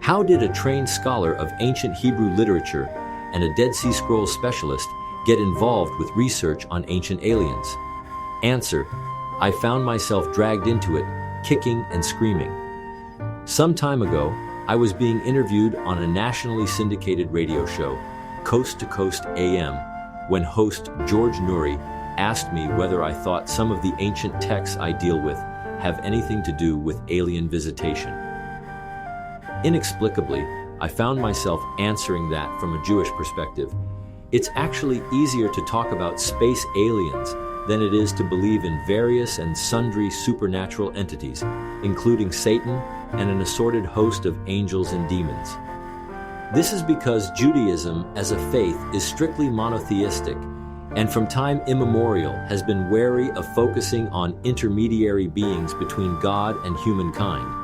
How did a trained scholar of ancient Hebrew literature and a Dead Sea Scrolls specialist get involved with research on ancient aliens? Answer: I found myself dragged into it, kicking and screaming. Some time ago, I was being interviewed on a nationally syndicated radio show, Coast to Coast AM, when host George Noory asked me whether I thought some of the ancient texts I deal with have anything to do with alien visitation. Inexplicably, I found myself answering that from a Jewish perspective. It's actually easier to talk about space aliens than it is to believe in various and sundry supernatural entities, including Satan and an assorted host of angels and demons. This is because Judaism as a faith is strictly monotheistic, and from time immemorial has been wary of focusing on intermediary beings between God and humankind.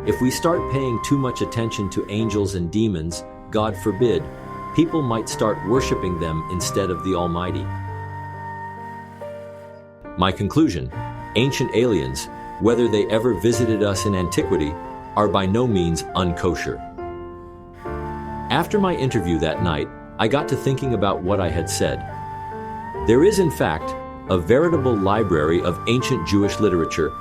If we start paying too much attention to angels and demons, God forbid, people might start worshiping them instead of the Almighty. My conclusion: ancient aliens, whether they ever visited us in antiquity, are by no means unkosher. After my interview that night, I got to thinking about what I had said. There is, in fact, a veritable library of ancient Jewish literature,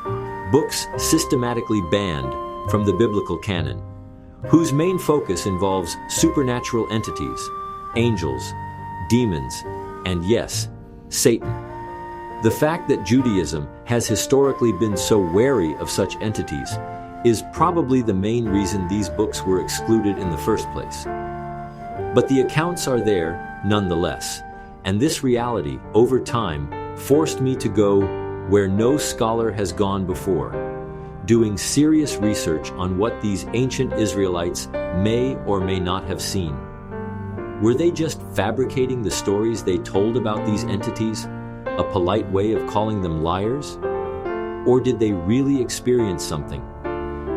books systematically banned from the biblical canon, whose main focus involves supernatural entities, angels, demons, and yes, Satan. The fact that Judaism has historically been so wary of such entities is probably the main reason these books were excluded in the first place. But the accounts are there nonetheless, and this reality, over time, forced me to go where no scholar has gone before, doing serious research on what these ancient Israelites may or may not have seen. Were they just fabricating the stories they told about these entities, a polite way of calling them liars? Or did they really experience something?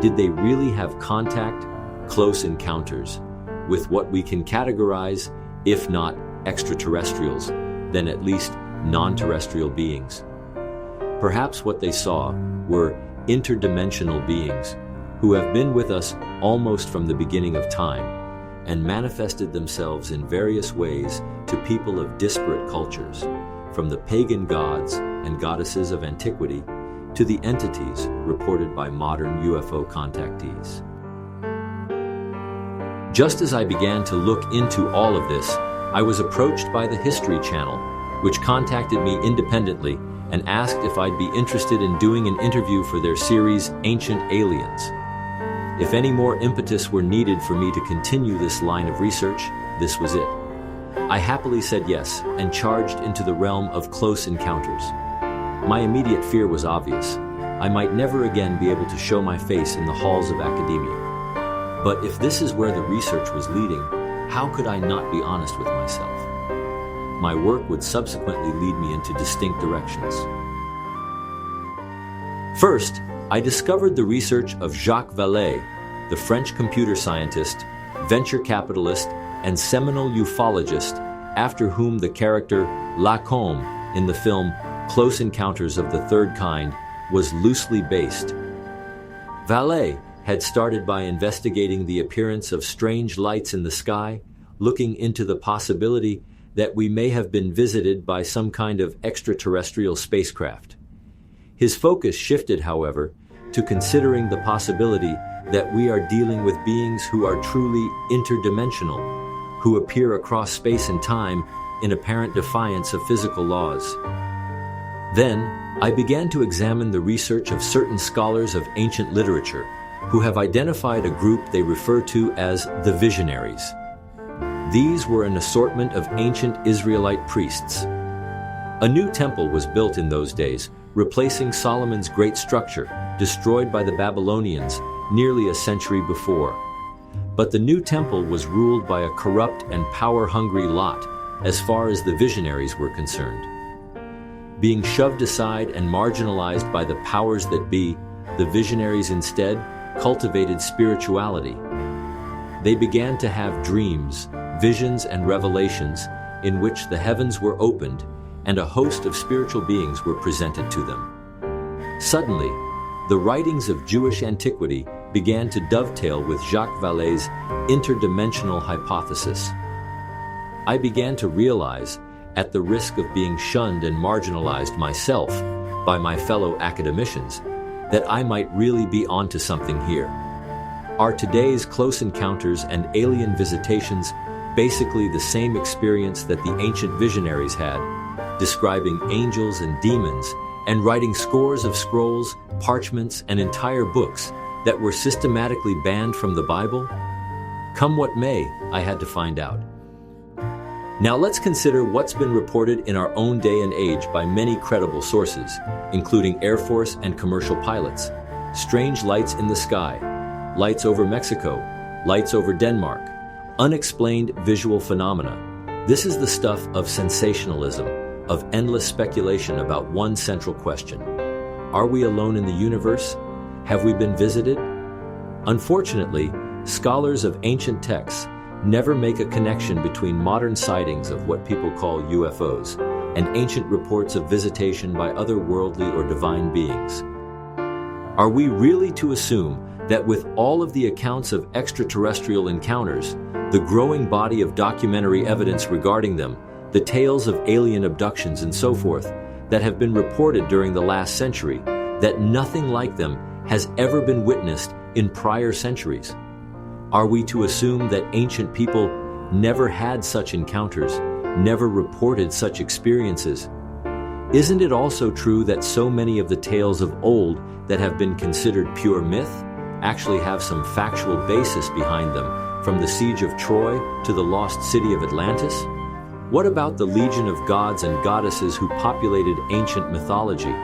Did they really have contact, close encounters, with what we can categorize, if not extraterrestrials, then at least non-terrestrial beings? Perhaps what they saw were interdimensional beings who have been with us almost from the beginning of time and manifested themselves in various ways to people of disparate cultures, from the pagan gods and goddesses of antiquity to the entities reported by modern UFO contactees. Just as I began to look into all of this, I was approached by the History Channel, which contacted me independently and asked if I'd be interested in doing an interview for their series, Ancient Aliens. If any more impetus were needed for me to continue this line of research, this was it. I happily said yes and charged into the realm of close encounters. My immediate fear was obvious. I might never again be able to show my face in the halls of academia. But if this is where the research was leading, how could I not be honest with myself? My work would subsequently lead me into distinct directions. First, I discovered the research of Jacques Vallée, the French computer scientist, venture capitalist, and seminal ufologist, after whom the character Lacombe in the film Close Encounters of the Third Kind was loosely based. Vallée had started by investigating the appearance of strange lights in the sky, looking into the possibility that we may have been visited by some kind of extraterrestrial spacecraft. His focus shifted, however, to considering the possibility that we are dealing with beings who are truly interdimensional, who appear across space and time in apparent defiance of physical laws. Then, I began to examine the research of certain scholars of ancient literature who have identified a group they refer to as the visionaries. These were an assortment of ancient Israelite priests. A new temple was built in those days, replacing Solomon's great structure, destroyed by the Babylonians nearly a century before. But the new temple was ruled by a corrupt and power-hungry lot, as far as the visionaries were concerned. Being shoved aside and marginalized by the powers that be, the visionaries instead cultivated spirituality. They began to have dreams, visions, and revelations in which the heavens were opened and a host of spiritual beings were presented to them. Suddenly, the writings of Jewish antiquity began to dovetail with Jacques Vallée's interdimensional hypothesis. I began to realize, at the risk of being shunned and marginalized myself by my fellow academicians, that I might really be onto something here. Are today's close encounters and alien visitations basically the same experience that the ancient visionaries had, describing angels and demons and writing scores of scrolls, parchments, and entire books that were systematically banned from the Bible? Come what may, I had to find out. Now let's consider what's been reported in our own day and age by many credible sources, including Air Force and commercial pilots. Strange lights in the sky, lights over Mexico, lights over Denmark, unexplained visual phenomena. This is the stuff of sensationalism, of endless speculation about one central question. Are we alone in the universe? Have we been visited? Unfortunately, scholars of ancient texts never make a connection between modern sightings of what people call UFOs and ancient reports of visitation by otherworldly or divine beings. Are we really to assume that with all of the accounts of extraterrestrial encounters, the growing body of documentary evidence regarding them, the tales of alien abductions and so forth that have been reported during the last century, that nothing like them has ever been witnessed in prior centuries? Are we to assume that ancient people never had such encounters, never reported such experiences? Isn't it also true that so many of the tales of old that have been considered pure myth actually have some factual basis behind them, from the siege of Troy to the lost city of Atlantis? What about the legion of gods and goddesses who populated ancient mythology?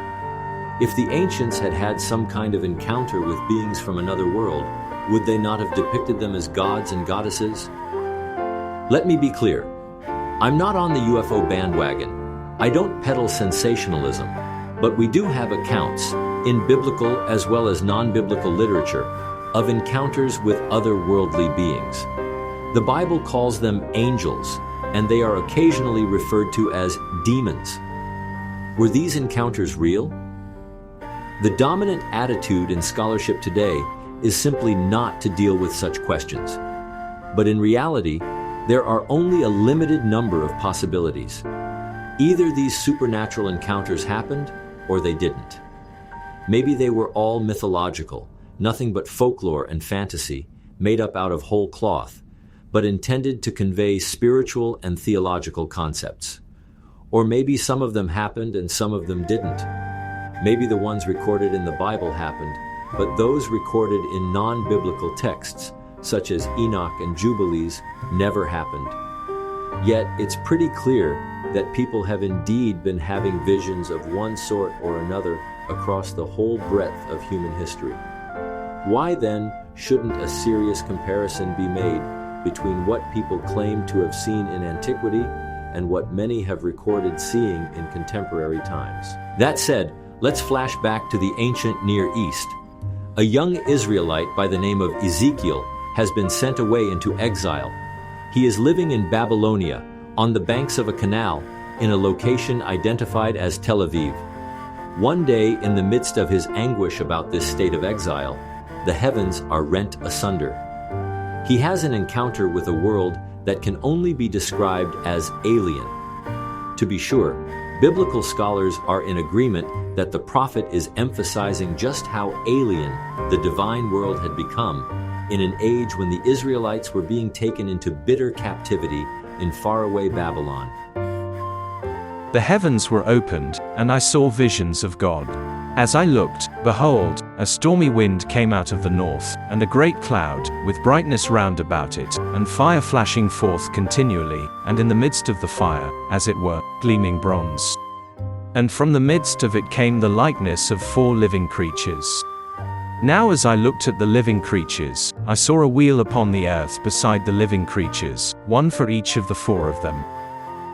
If the ancients had had some kind of encounter with beings from another world, would they not have depicted them as gods and goddesses? Let me be clear. I'm not on the UFO bandwagon. I don't peddle sensationalism, but we do have accounts, in biblical as well as non-biblical literature, of encounters with otherworldly beings. The Bible calls them angels, and they are occasionally referred to as demons. Were these encounters real? The dominant attitude in scholarship today is simply not to deal with such questions. But in reality, there are only a limited number of possibilities. Either these supernatural encounters happened, or they didn't. Maybe they were all mythological, nothing but folklore and fantasy, made up out of whole cloth, but intended to convey spiritual and theological concepts. Or maybe some of them happened and some of them didn't. Maybe the ones recorded in the Bible happened, but those recorded in non-biblical texts, such as Enoch and Jubilees, never happened. Yet it's pretty clear that people have indeed been having visions of one sort or another across the whole breadth of human history. Why then shouldn't a serious comparison be made between what people claim to have seen in antiquity and what many have recorded seeing in contemporary times? That said, let's flash back to the ancient Near East. A young Israelite by the name of Ezekiel has been sent away into exile. He is living in Babylonia, on the banks of a canal, in a location identified as Tel Aviv. One day, in the midst of his anguish about this state of exile, the heavens are rent asunder. He has an encounter with a world that can only be described as alien. To be sure, biblical scholars are in agreement that the prophet is emphasizing just how alien the divine world had become in an age when the Israelites were being taken into bitter captivity in faraway Babylon. The heavens were opened, and I saw visions of God. As I looked, behold, a stormy wind came out of the north, and a great cloud, with brightness round about it, and fire flashing forth continually, and in the midst of the fire, as it were, gleaming bronze. And from the midst of it came the likeness of 4 living creatures. Now as I looked at the living creatures, I saw a wheel upon the earth beside the living creatures, one for each of the 4 of them.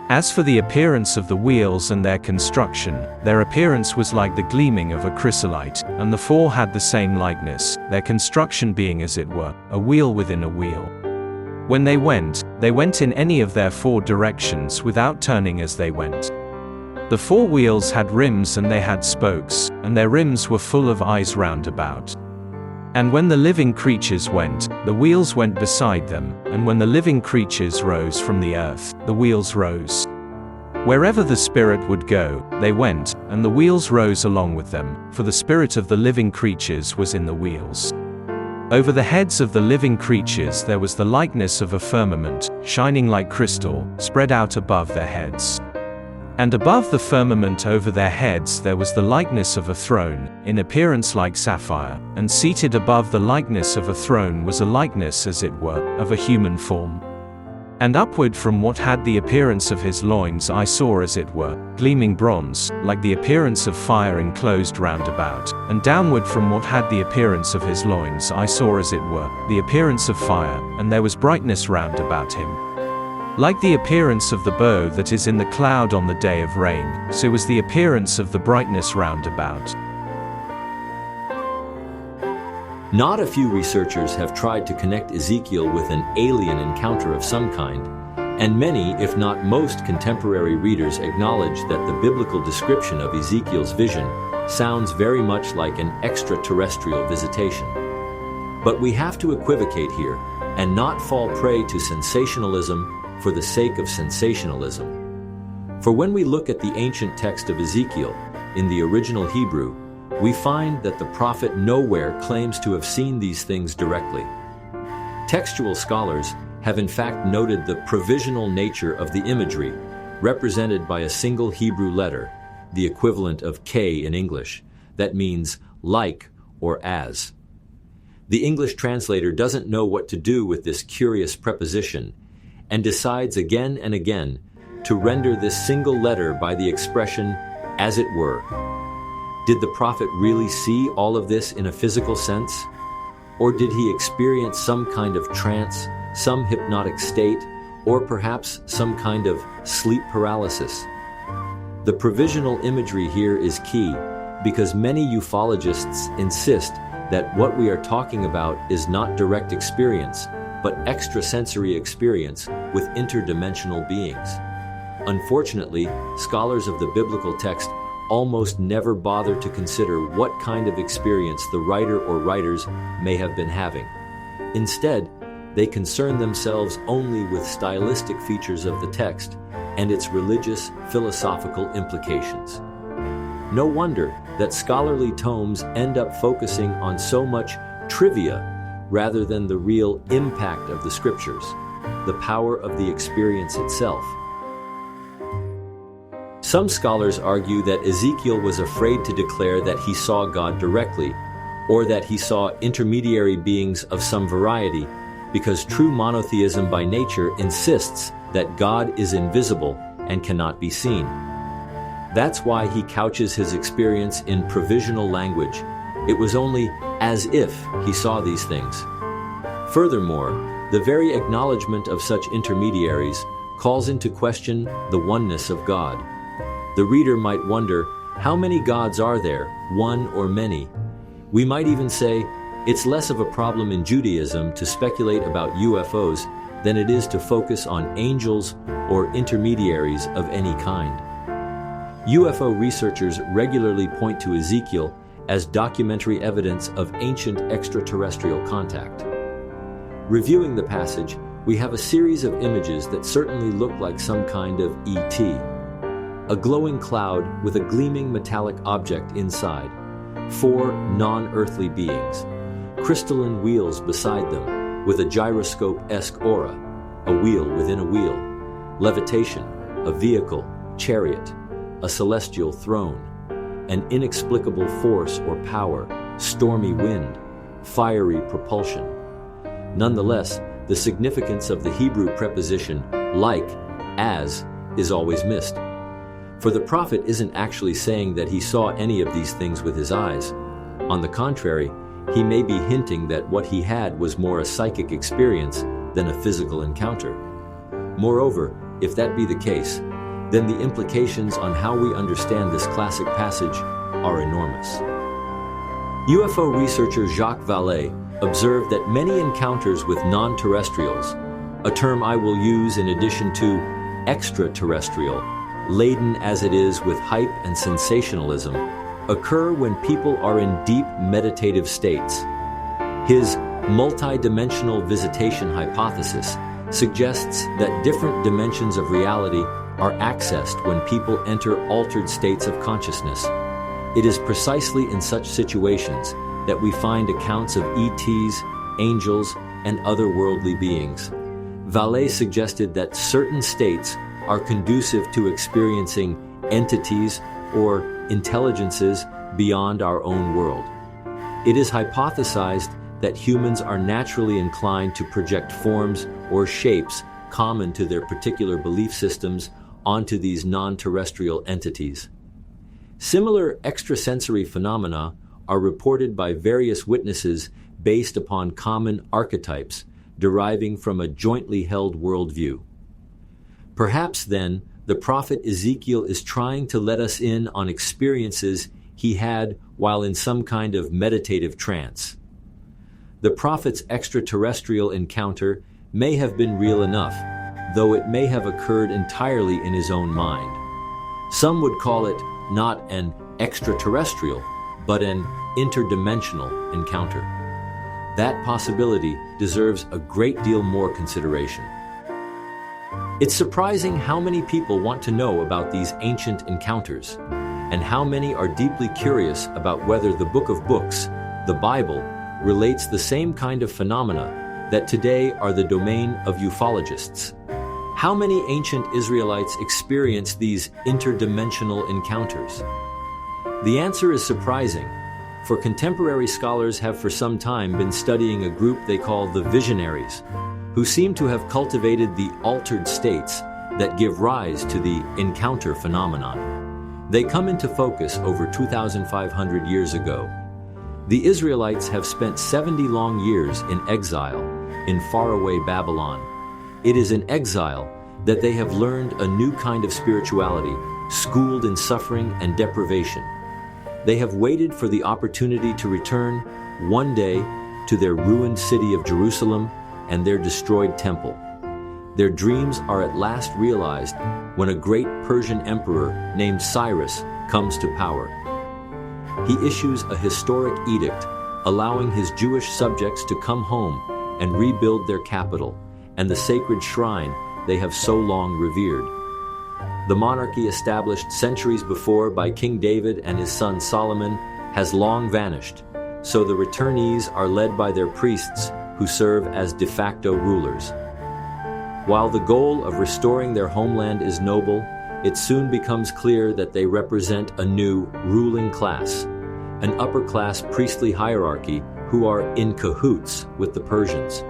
As for the appearance of the wheels and their construction, their appearance was like the gleaming of a chrysolite, and the 4 had the same likeness, their construction being as it were, a wheel within a wheel. When they went in any of their 4 directions without turning as they went. The 4 wheels had rims and they had spokes, and their rims were full of eyes round about. And when the living creatures went, the wheels went beside them, and when the living creatures rose from the earth, the wheels rose. Wherever the Spirit would go, they went, and the wheels rose along with them, for the spirit of the living creatures was in the wheels. Over the heads of the living creatures there was the likeness of a firmament, shining like crystal, spread out above their heads. And above the firmament over their heads there was the likeness of a throne, in appearance like sapphire, and seated above the likeness of a throne was a likeness as it were, of a human form. And upward from what had the appearance of his loins I saw as it were, gleaming bronze, like the appearance of fire enclosed round about, and downward from what had the appearance of his loins I saw as it were, the appearance of fire, and there was brightness round about him. Like the appearance of the bow that is in the cloud on the day of rain, so was the appearance of the brightness round about. Not a few researchers have tried to connect Ezekiel with an alien encounter of some kind, and many, if not most, contemporary readers acknowledge that the biblical description of Ezekiel's vision sounds very much like an extraterrestrial visitation. But we have to equivocate here and not fall prey to sensationalism for the sake of sensationalism. For when we look at the ancient text of Ezekiel, in the original Hebrew, we find that the prophet nowhere claims to have seen these things directly. Textual scholars have in fact noted the provisional nature of the imagery, represented by a single Hebrew letter, the equivalent of K in English, that means like or as. The English translator doesn't know what to do with this curious preposition, and decides again and again to render this single letter by the expression, as it were. Did the prophet really see all of this in a physical sense? Or did he experience some kind of trance, some hypnotic state, or perhaps some kind of sleep paralysis? The provisional imagery here is key because many ufologists insist that what we are talking about is not direct experience, but extrasensory experience with interdimensional beings. Unfortunately, scholars of the biblical text almost never bother to consider what kind of experience the writer or writers may have been having. Instead, they concern themselves only with stylistic features of the text and its religious, philosophical implications. No wonder that scholarly tomes end up focusing on so much trivia rather than the real impact of the scriptures, the power of the experience itself. Some scholars argue that Ezekiel was afraid to declare that he saw God directly, or that he saw intermediary beings of some variety, because true monotheism by nature insists that God is invisible and cannot be seen. That's why he couches his experience in provisional language. It was only as if he saw these things. Furthermore, the very acknowledgement of such intermediaries calls into question the oneness of God. The reader might wonder, how many gods are there, one or many? We might even say, it's less of a problem in Judaism to speculate about UFOs than it is to focus on angels or intermediaries of any kind. UFO researchers regularly point to Ezekiel as documentary evidence of ancient extraterrestrial contact. Reviewing the passage, we have a series of images that certainly look like some kind of ET. A glowing cloud with a gleaming metallic object inside, 4 non-earthly beings, crystalline wheels beside them with a gyroscope-esque aura, a wheel within a wheel, levitation, a vehicle, chariot, a celestial throne, an inexplicable force or power, stormy wind, fiery propulsion. Nonetheless, the significance of the Hebrew preposition like, as, is always missed. For the prophet isn't actually saying that he saw any of these things with his eyes. On the contrary, he may be hinting that what he had was more a psychic experience than a physical encounter. Moreover, if that be the case, then the implications on how we understand this classic passage are enormous. UFO researcher Jacques Vallée observed that many encounters with non-terrestrials, a term I will use in addition to extraterrestrial, laden as it is with hype and sensationalism, occur when people are in deep meditative states. His multi-dimensional visitation hypothesis suggests that different dimensions of reality are accessed when people enter altered states of consciousness. It is precisely in such situations that we find accounts of ETs, angels, and other worldly beings. Vallée suggested that certain states are conducive to experiencing entities or intelligences beyond our own world. It is hypothesized that humans are naturally inclined to project forms or shapes common to their particular belief systems onto these non-terrestrial entities. Similar extrasensory phenomena are reported by various witnesses based upon common archetypes deriving from a jointly held worldview. Perhaps then, the prophet Ezekiel is trying to let us in on experiences he had while in some kind of meditative trance. The prophet's extraterrestrial encounter may have been real enough, though it may have occurred entirely in his own mind. Some would call it not an extraterrestrial, but an interdimensional encounter. That possibility deserves a great deal more consideration. It's surprising how many people want to know about these ancient encounters, and how many are deeply curious about whether the Book of Books, the Bible, relates the same kind of phenomena that today are the domain of ufologists. How many ancient Israelites experienced these interdimensional encounters? The answer is surprising, for contemporary scholars have for some time been studying a group they call the visionaries, who seem to have cultivated the altered states that give rise to the encounter phenomenon. They come into focus over 2,500 years ago. The Israelites have spent 70 long years in exile in faraway Babylon. It is in exile that they have learned a new kind of spirituality, schooled in suffering and deprivation. They have waited for the opportunity to return one day to their ruined city of Jerusalem and their destroyed temple. Their dreams are at last realized when a great Persian emperor named Cyrus comes to power. He issues a historic edict allowing his Jewish subjects to come home and rebuild their capital and the sacred shrine they have so long revered. The monarchy established centuries before by King David and his son Solomon has long vanished, so the returnees are led by their priests who serve as de facto rulers. While the goal of restoring their homeland is noble, it soon becomes clear that they represent a new ruling class, an upper-class priestly hierarchy who are in cahoots with the Persians.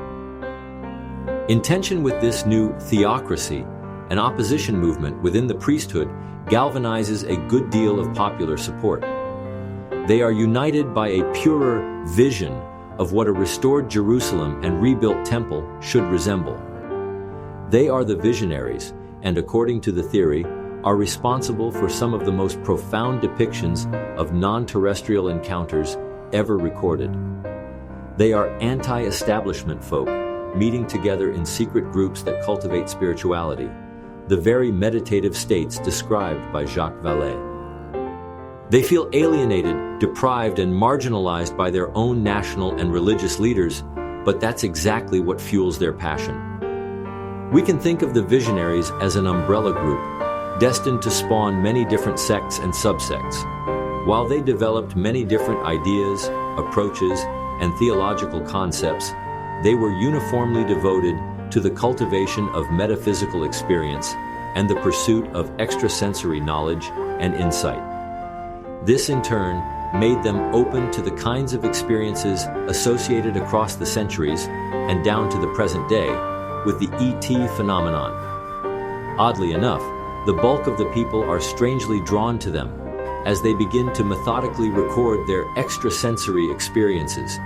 In tension with this new theocracy, an opposition movement within the priesthood galvanizes a good deal of popular support. They are united by a purer vision of what a restored Jerusalem and rebuilt temple should resemble. They are the visionaries, and according to the theory, are responsible for some of the most profound depictions of non-terrestrial encounters ever recorded. They are anti-establishment folk, meeting together in secret groups that cultivate spirituality, the very meditative states described by Jacques Vallée. They feel alienated, deprived, and marginalized by their own national and religious leaders, but that's exactly what fuels their passion. We can think of the visionaries as an umbrella group, destined to spawn many different sects and subsects. While they developed many different ideas, approaches, and theological concepts, they were uniformly devoted to the cultivation of metaphysical experience and the pursuit of extrasensory knowledge and insight. This, in turn, made them open to the kinds of experiences associated across the centuries and down to the present day with the ET phenomenon. Oddly enough, the bulk of the people are strangely drawn to them as they begin to methodically record their extrasensory experiences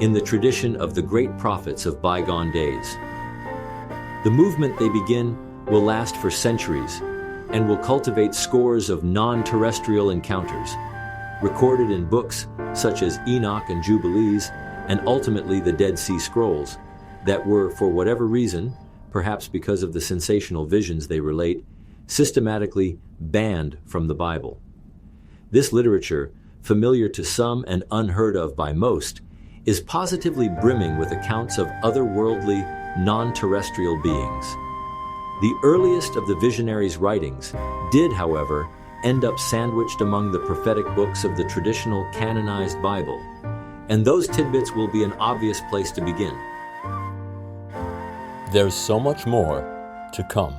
in the tradition of the great prophets of bygone days. The movement they begin will last for centuries and will cultivate scores of non-terrestrial encounters, recorded in books such as Enoch and Jubilees, and ultimately the Dead Sea Scrolls, that were, for whatever reason, perhaps because of the sensational visions they relate, systematically banned from the Bible. This literature, familiar to some and unheard of by most, is positively brimming with accounts of otherworldly, non-terrestrial beings. The earliest of the visionaries' writings did, however, end up sandwiched among the prophetic books of the traditional canonized Bible, and those tidbits will be an obvious place to begin. There's so much more to come.